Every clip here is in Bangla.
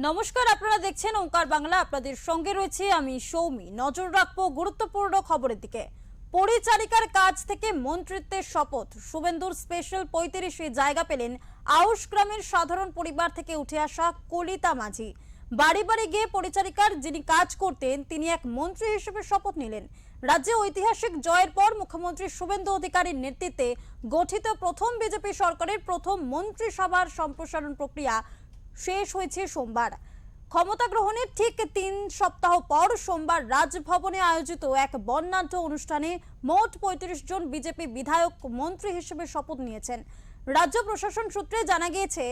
নমস্কার, আপনারা দেখছেন ওঙ্কার বাংলা। আপনাদের সঙ্গে রয়েছে আমি সৌমি। নজর রাখবো গুরুত্বপূর্ণ খবরের দিকে। পরিচারিকার কাজ থেকে মন্ত্রিত্বের শপথ। শুভেন্দুর স্পেশাল ৩৫-এ জায়গা পেলেন আউশ গ্রামের সাধারণ পরিবার থেকে উঠে আসা কলিতা মাঝি। বাড়ি বাড়ি গিয়ে পরিচারিকার যিনি কাজ করতেন তিনি এক মন্ত্রী হিসেবে শপথ নিলেন। রাজ্যে ঐতিহাসিক জয়ের পর মুখ্যমন্ত্রী শুভেন্দু অধিকারীর নেতৃত্বে গঠিত প্রথম বিজেপি সরকারের প্রথম মন্ত্রিসভার সম্প্রসারণ প্রক্রিয়া শেষ হয়েছে সোমবার। ক্ষমতা গ্রহণের ঠিক ৩ সপ্তাহ পর সোমবার রাজভবনে আয়োজিত এক বর্ণাঢ্য অনুষ্ঠানে মোট ৩৫ জন বিজেপি বিধায়ক মন্ত্রী হিসেবে শপথ নিয়েছেন। রাজ্য প্রশাসন সূত্রে জানা গিয়েছে,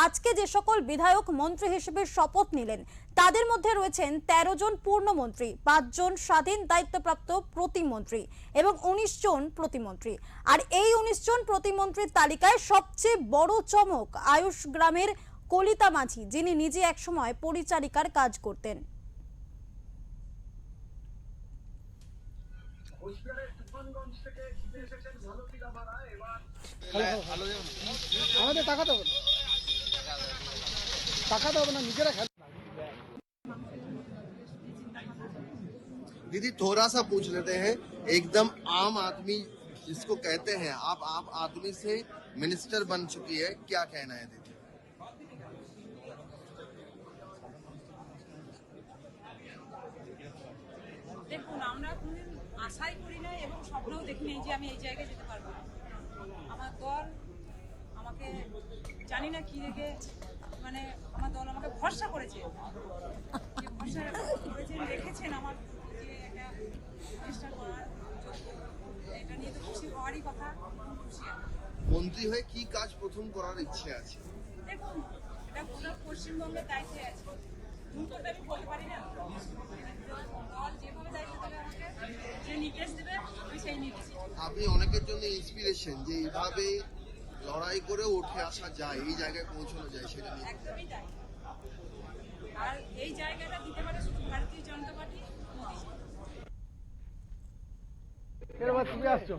আজকে যে সকল বিধায়ক মন্ত্রী হিসেবে শপথ নিলেন তাদের মধ্যে রয়েছেন ১৩ জন পূর্ণমন্ত্রী, ৫ জন স্বাধীন দায়িত্বপ্রাপ্ত প্রতিমন্ত্রী এবং ১৯ জন প্রতিমন্ত্রী। আর এই ১৯ জন প্রতিমন্ত্রীর তালিকায় সবচেয়ে বড় চমক আয়ুষ গ্রামের কলিতা মাঝি, যিনি নিজে একসময় পরিচারিকার কাজ করতেন। दीदी थोड़ा सा पूछ लेते हैं, एकदम आम आदमी जिसको कहते हैं, आप आम आदमी से मिनिस्टर बन चुकी है, क्या कहना है दीदी? দেখুন, আমরা কোনোদিন আশাই করি না এবং স্বপ্নও দেখিনি যে আমি এই জায়গায় যেতে পারবো। আমার দল আমাকে জানি না কি রেখে, মানে আমার দল আমাকে ভরসা করেছে, যে ভরসা করেছেন, রেখেছেন আমার যে একটা চেষ্টা করার যোগ্য। এটা নিয়ে তো খুশি হওয়ারই কথা, খুশি আমি। মন্ত্রী হয়ে কি কাজ প্রথম করার ইচ্ছে আছে? দেখুন, এটা পুরো পশ্চিমবঙ্গের দায়িত্বে আছে, ভুল করতে আমি বলতে পারি না। দল যেভাবে দায়িত্ব দেবে আমাকে, যে নির্দেশ দেবে আমি সেই নির্দেশ। আপনি অনেকের জন্য ইন্সপিরেশন, যে এইভাবে লড়াই করে উঠে আসা যায়, এই জায়গায় পৌঁছানো যায়, সেটা নিয়ে একদমই তাই। আর এই জায়গাটা দিতে পারে শুধু ভারতীয় জনতা পার্টি, মোদী। এর বাদ তুমি আসছো?